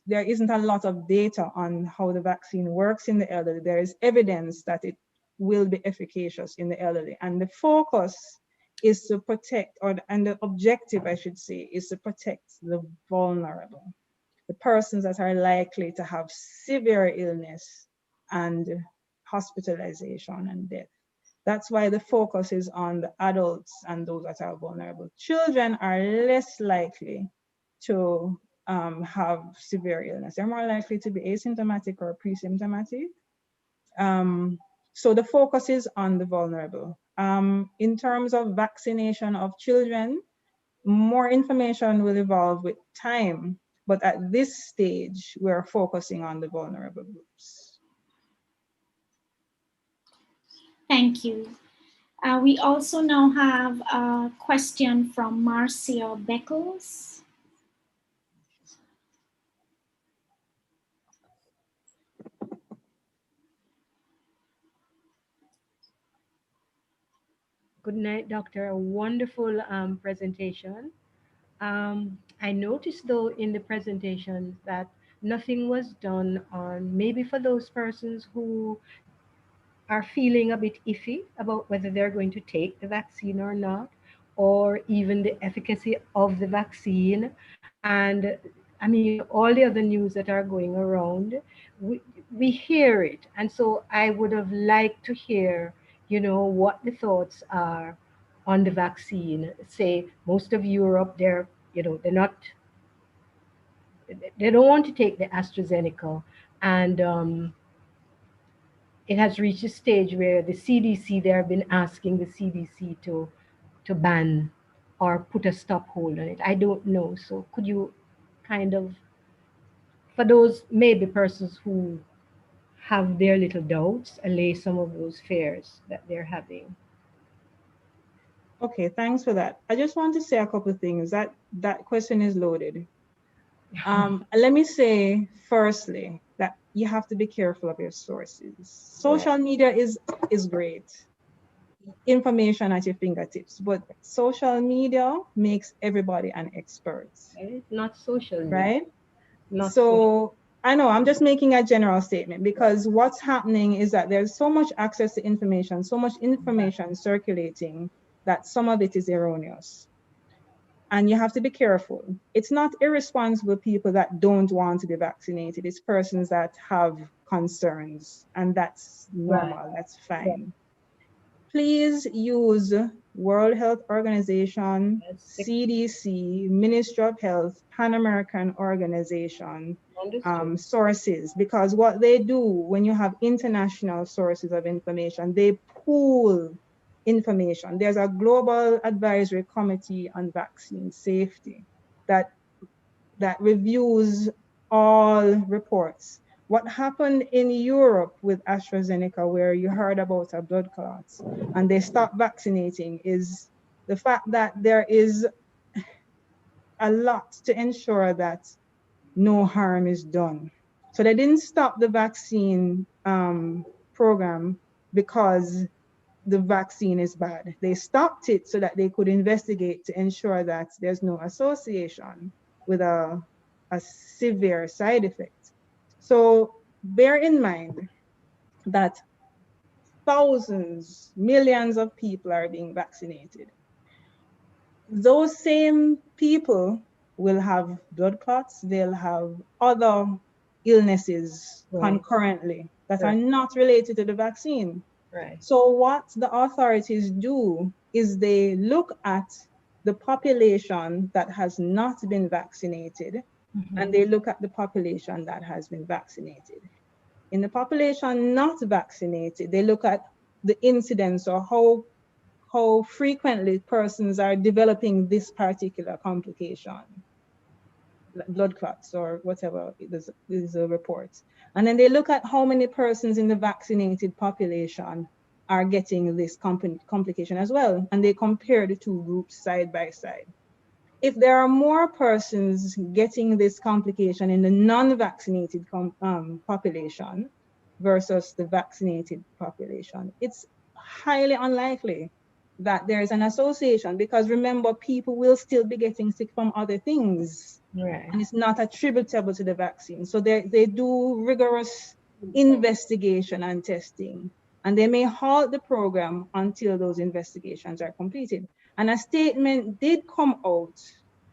there isn't a lot of data on how the vaccine works in the elderly, there is evidence that it will be efficacious in the elderly. And the focus is to protect, and the objective, I should say, is to protect the vulnerable, the persons that are likely to have severe illness and hospitalization and death. That's why the focus is on the adults and those that are vulnerable. Children are less likely to have severe illness. They're more likely to be asymptomatic or pre-symptomatic. So the focus is on the vulnerable. In terms of vaccination of children, more information will evolve with time, but at this stage, we're focusing on the vulnerable groups. Thank you. We also now have a question from Marcia Beckles. Good night, Doctor. A wonderful presentation. I noticed though in the presentation that nothing was done on maybe for those persons who are feeling a bit iffy about whether they're going to take the vaccine or not, or even the efficacy of the vaccine. And I mean, all the other news that are going around, we hear it. And so I would have liked to hear, you know, what the thoughts are on the vaccine. Say most of Europe, they're, you know, they don't want to take the AstraZeneca. And it has reached a stage where the CDC, they have been asking the CDC to ban or put a stop hold on it. I don't know. So could you kind of, for those maybe persons who have their little doubts, allay some of those fears that they're having? Okay, thanks for that. I just want to say a couple of things. That question is loaded. Let me say, firstly, that you have to be careful of your sources. Social media is great. Information at your fingertips, but social media makes everybody an expert. Not social media. Right? Not so I know I'm just making a general statement, because what's happening is that there's so much access to information, so much information circulating, that some of it is erroneous. And you have to be careful. It's not irresponsible people that don't want to be vaccinated. It's persons that have concerns, and that's normal, that's fine. Please use World Health Organization, That's CDC, Ministry of Health, Pan American Organization, understood. sources, because what they do when you have international sources of information, they pool information. There's a global advisory committee on vaccine safety that reviews all reports. What happened in Europe with AstraZeneca, where you heard about a blood clots and they stopped vaccinating, is the fact that there is a lot to ensure that no harm is done. So they didn't stop the vaccine program because the vaccine is bad. They stopped it so that they could investigate to ensure that there's no association with a severe side effect. So bear in mind that thousands, millions of people are being vaccinated. Those same people will have blood clots, they'll have other illnesses concurrently that are not related to the vaccine. Right. So what the authorities do is they look at the population that has not been vaccinated, and they look at the population that has been vaccinated. In the population not vaccinated, they look at the incidence or how frequently persons are developing this particular complication, like blood clots or whatever is a report. And then they look at how many persons in the vaccinated population are getting this complication as well. And they compare the two groups side by side. If there are more persons getting this complication in the non-vaccinated population versus the vaccinated population, it's highly unlikely that there is an association, because remember, people will still be getting sick from other things, and it's not attributable to the vaccine. So they do rigorous investigation and testing, and they may halt the program until those investigations are completed. And a statement did come out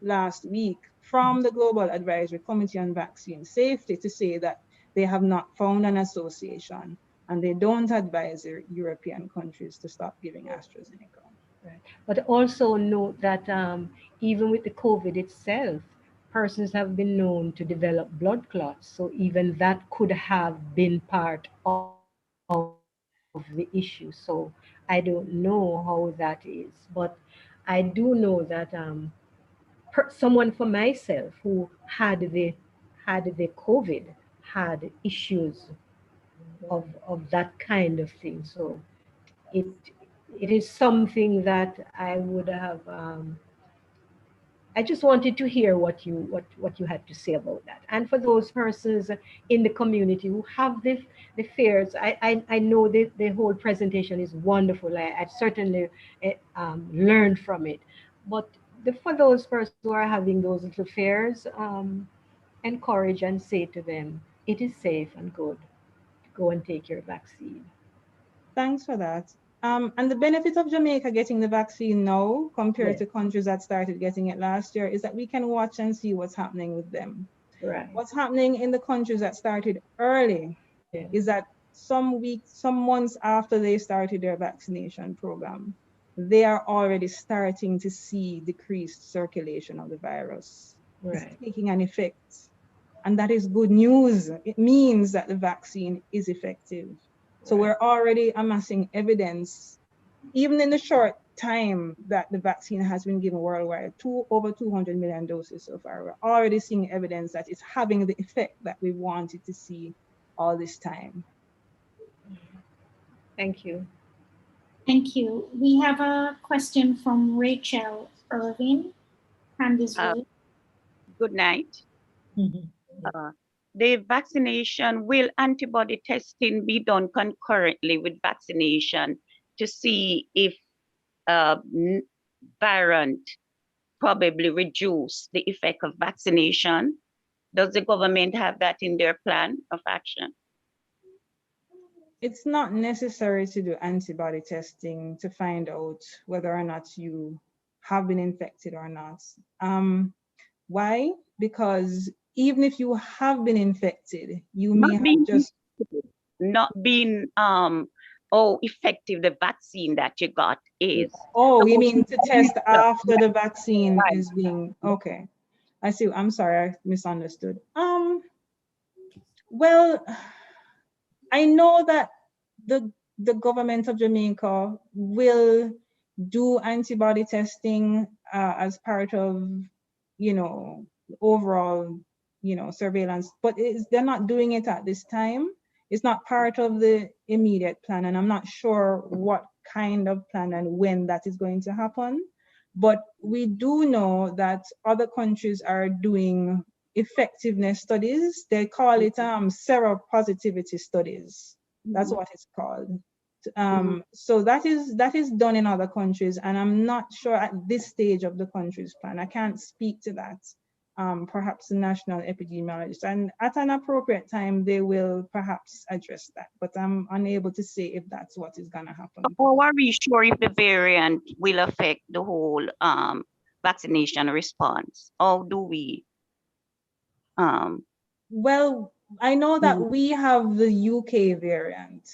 last week from the Global Advisory Committee on Vaccine Safety to say that they have not found an association, and they don't advise European countries to stop giving AstraZeneca. Right. But also note that even with the COVID itself, persons have been known to develop blood clots. So even that could have been part of the issue. So I don't know how that is. But I do know that someone for myself who had the COVID had issues of that kind of thing. So it it is something that I would have. I just wanted to hear what you had to say about that. And for those persons in the community who have the fears, I know that the whole presentation is wonderful. I certainly learned from it. But for those persons who are having those little fears, encourage and say to them, it is safe and good. Go and take your vaccine. Thanks for that. And the benefit of Jamaica getting the vaccine now compared to countries that started getting it last year is that we can watch and see what's happening with them. Right. What's happening in the countries that started early is that some months after they started their vaccination program, they are already starting to see decreased circulation of the virus. It's taking an effect. And that is good news. It means that the vaccine is effective. So we're already amassing evidence, even in the short time that the vaccine has been given worldwide, over 200 million doses so far. We're already seeing evidence that it's having the effect that we wanted to see all this time. Thank you. Thank you. We have a question from Rachel Irvin. Hand is raised. Good night. The vaccination, will antibody testing be done concurrently with vaccination to see if variant probably reduce the effect of vaccination? Does the government have that in their plan of action? It's not necessary to do antibody testing to find out whether or not you have been infected or not. Why? Because even if you have been infected, you may have just not being how effective the vaccine that you got is. Oh, you Suppose mean to test after the vaccine Right. is being, okay. I see, I'm sorry, I misunderstood. Well, I know that the government of Jamaica will do antibody testing as part of, overall, surveillance, but they're not doing it at this time. It's not part of the immediate plan, and I'm not sure what kind of plan and when that is going to happen. But we do know that other countries are doing effectiveness studies. They call it seropositivity studies. That's what it's called. So that is done in other countries, and I'm not sure at this stage of the country's plan. I can't speak to that. Perhaps the national epidemiologist, and at an appropriate time, they will perhaps address that. But I'm unable to say if that's what is going to happen. How are we sure if the variant will affect the whole vaccination response? How do we? Well, I know that we have the UK variant.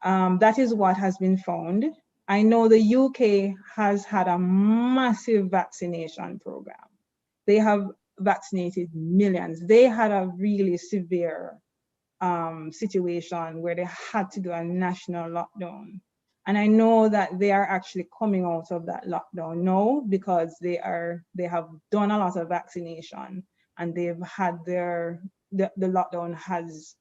That is what has been found. I know the UK has had a massive vaccination program. They have vaccinated millions. They had a really severe situation where they had to do a national lockdown. And I know that they are actually coming out of that lockdown now because they have done a lot of vaccination, and they've had the lockdown has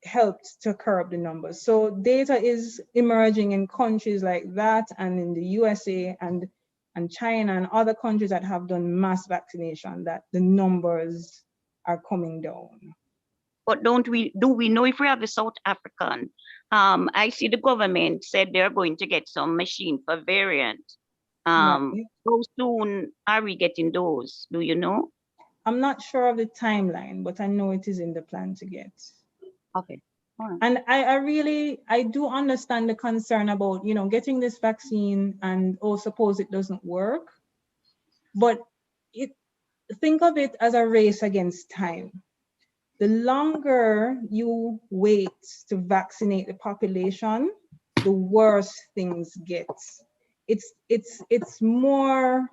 helped to curb the numbers. So data is emerging in countries like that, and in the USA and China and other countries that have done mass vaccination, that the numbers are coming down. But do we know if we have the South African? I see the government said they're going to get some machine for variant. How soon are we getting those? Do you know? I'm not sure of the timeline, but I know it is in the plan to get. Okay. All right. And I do understand the concern about, getting this vaccine and, suppose it doesn't work. But think of it as a race against time. The longer you wait to vaccinate the population, the worse things get. It's more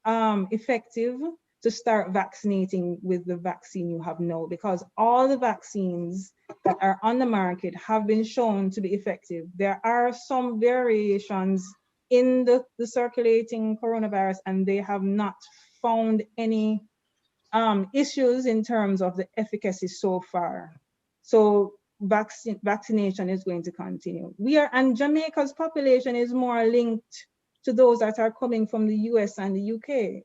effective to start vaccinating with the vaccine you have now, because all the vaccines that are on the market have been shown to be effective. There are some variations in the circulating coronavirus, and they have not found any issues in terms of the efficacy so far. So vaccination is going to continue. And Jamaica's population is more linked to those that are coming from the US and the UK.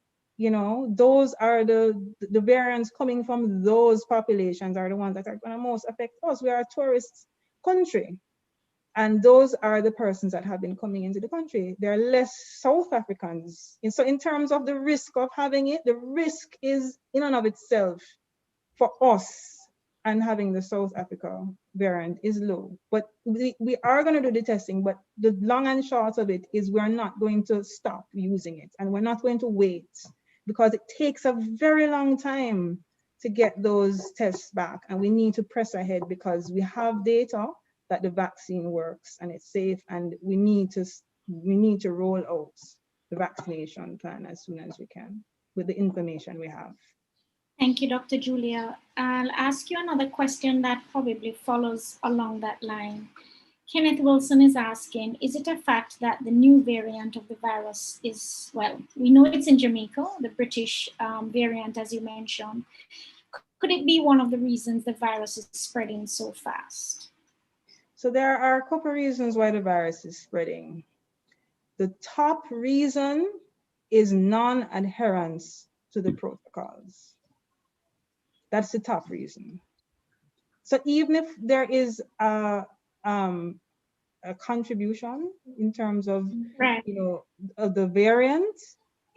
Those are the variants coming from those populations are the ones that are going to most affect us. We are a tourist country. And those are the persons that have been coming into the country. There are less South Africans. And so in terms of the risk of having it, the risk is in and of itself for us, and having the South Africa variant is low. But we are going to do the testing, but the long and short of it is we're not going to stop using it, and we're not going to wait, because it takes a very long time to get those tests back, and we need to press ahead because we have data that the vaccine works and it's safe, and we need to roll out the vaccination plan as soon as we can with the information we have. Thank you, Dr. Julia. I'll ask you another question that probably follows along that line. Kenneth Wilson is asking, is it a fact that the new variant of the virus is, well, we know it's in Jamaica, the British variant, as you mentioned. Could it be one of the reasons the virus is spreading so fast? So there are a couple of reasons why the virus is spreading. The top reason is non-adherence to the protocols. That's the top reason. So even if there is a contribution in terms of, of the variant,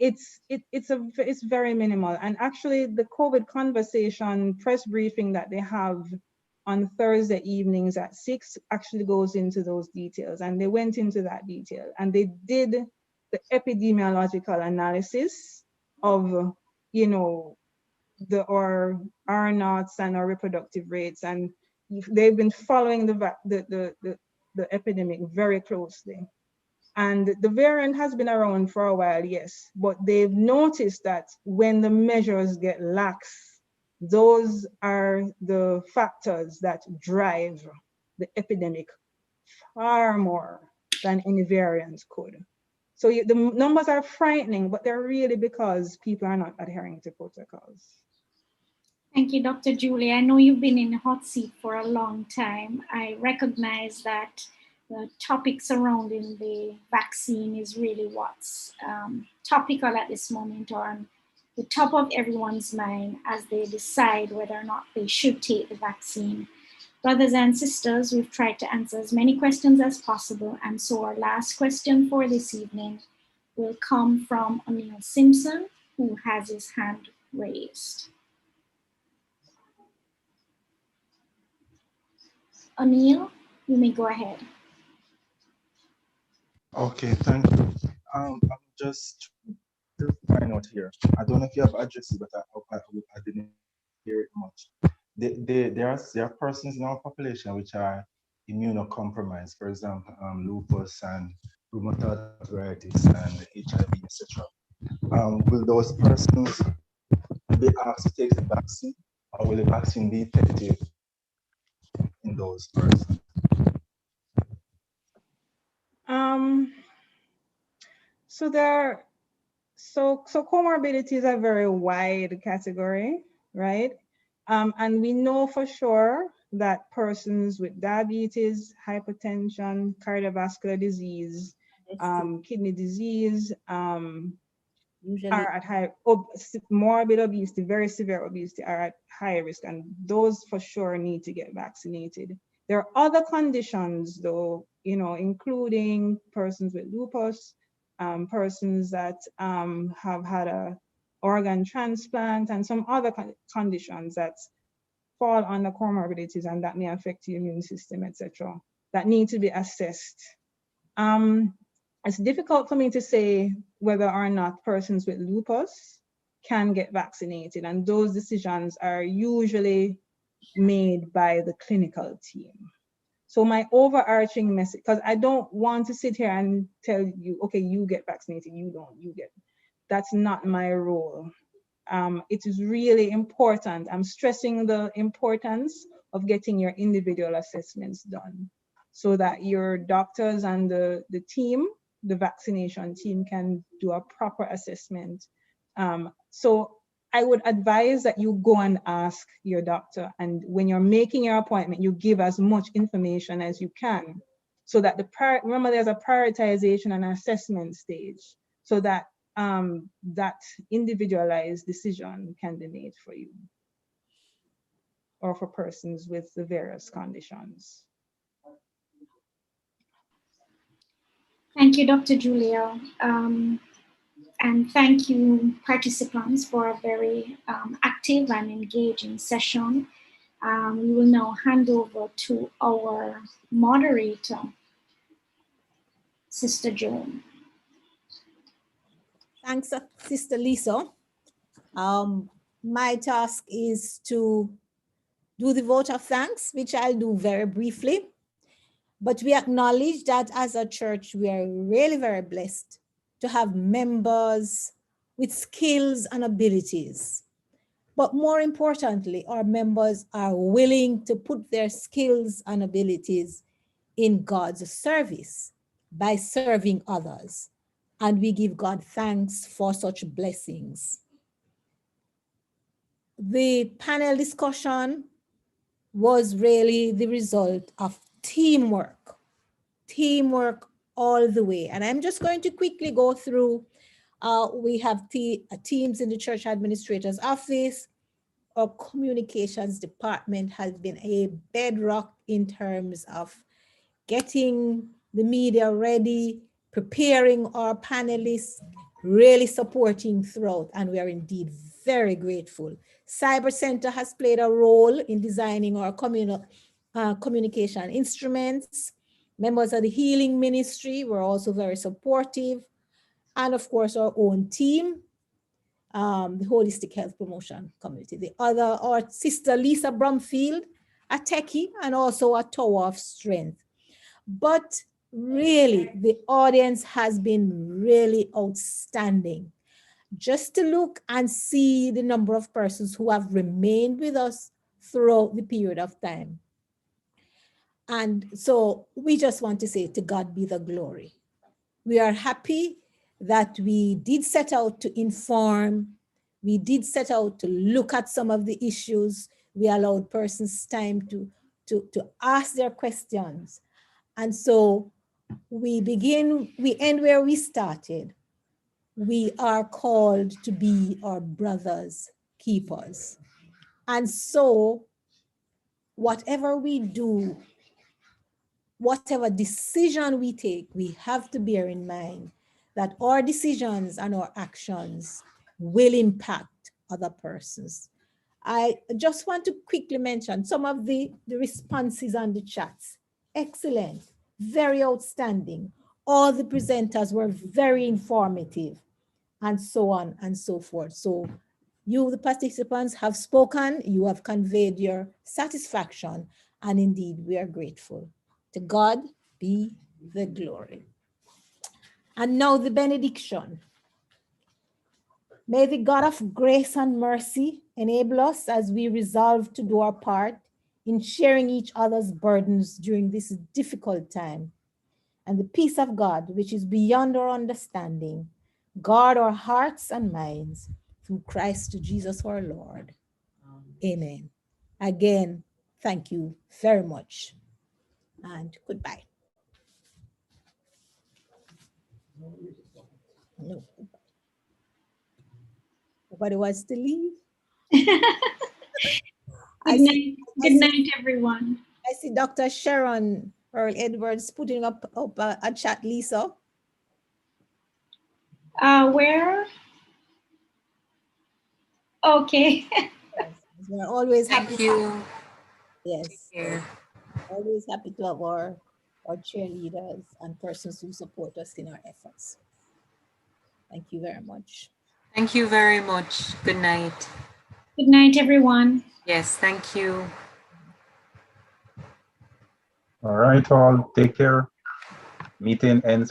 it's very minimal. And actually, the COVID conversation press briefing that they have on Thursday evenings at 6 actually goes into those details, and they went into that detail, and they did the epidemiological analysis of, our R naughts and our reproductive rates, and they've been following the epidemic very closely. And the variant has been around for a while, yes, but they've noticed that when the measures get lax, those are the factors that drive the epidemic far more than any variant could. So the numbers are frightening, but they're really because people are not adhering to protocols. Thank you, Dr. Julie. I know you've been in the hot seat for a long time. I recognize that the topic surrounding the vaccine is really what's topical at this moment, or on the top of everyone's mind as they decide whether or not they should take the vaccine. Brothers and sisters, we've tried to answer as many questions as possible, and so our last question for this evening will come from O'Neill Simpson, who has his hand raised. O'Neill, you may go ahead. Okay, thank you. I'm just to find out here. I don't know if you have addressed it, but I didn't hear it much. There are persons in our population which are immunocompromised, for example, lupus and rheumatoid arthritis and HIV, etc. Will those persons be asked to take the vaccine, or will the vaccine be effective in those persons? So comorbidity is a very wide category, right? And we know for sure that persons with diabetes, hypertension, cardiovascular disease, kidney disease, are at high, morbid obesity, very severe obesity, are at high risk, and those for sure need to get vaccinated. There are other conditions though, including persons with lupus, persons that have had a organ transplant, and some other conditions that fall under comorbidities and that may affect the immune system, etc., that need to be assessed. It's difficult for me to say whether or not persons with lupus can get vaccinated, and those decisions are usually made by the clinical team. So my overarching message, because I don't want to sit here and tell you, okay, you get vaccinated, you don't, you get, that's not my role. It is really important. I'm stressing the importance of getting your individual assessments done so that your doctors and the team, the vaccination team, can do a proper assessment. So I would advise that you go and ask your doctor, and when you're making your appointment, you give as much information as you can, so that remember there's a prioritization and assessment stage, so that that individualized decision can be made for you or for persons with the various conditions. Thank you, Dr. Julia. And thank you, participants, for a very active and engaging session. We will now hand over to our moderator, Sister Joan. Thanks, Sister Lisa. My task is to do the vote of thanks, which I'll do very briefly. But we acknowledge that as a church, we are really very blessed to have members with skills and abilities. But more importantly, our members are willing to put their skills and abilities in God's service by serving others. And we give God thanks for such blessings. The panel discussion was really the result of teamwork all the way. And I'm just going to quickly go through. We have teams in the church administrator's office. Our communications department has been a bedrock in terms of getting the media ready, preparing our panelists, really supporting throughout, and we are indeed very grateful. Cyber Center has played a role in designing our communication instruments. Members of the healing ministry were also very supportive. And of course, our own team, the Holistic Health Promotion Committee. Our sister Lisa Brumfield a techie and also a tower of strength. But really, the audience has been really outstanding. Just to look and see the number of persons who have remained with us throughout the period of time. And so we just want to say, to God be the glory. We are happy that we did set out to inform. We did set out to look at some of the issues. We allowed persons time to ask their questions. And so we end where we started. We are called to be our brothers' keepers. And so whatever we do, whatever decision we take, we have to bear in mind that our decisions and our actions will impact other persons. I just want to quickly mention some of the responses on the chats. Excellent, very outstanding. All the presenters were very informative, and so on and so forth. So you, the participants, have spoken, you have conveyed your satisfaction, and indeed we are grateful. To God be the glory. And now the benediction. May the God of grace and mercy enable us as we resolve to do our part in sharing each other's burdens during this difficult time. And the peace of God, which is beyond our understanding, guard our hearts and minds through Christ Jesus our Lord. Amen. Again, thank you very much, and goodbye. No. Nobody wants to leave. Good night, everyone. I see Dr. Sharon Earl Edwards putting up a chat, Lisa. Where? Okay. We're always happy. Thank you. Yes. Always happy to have our cheerleaders and persons who support us in our efforts. Thank you very much. Thank you very much. Good night. Good night, everyone. Yes, thank you. All right, all. Take care. Meeting ends from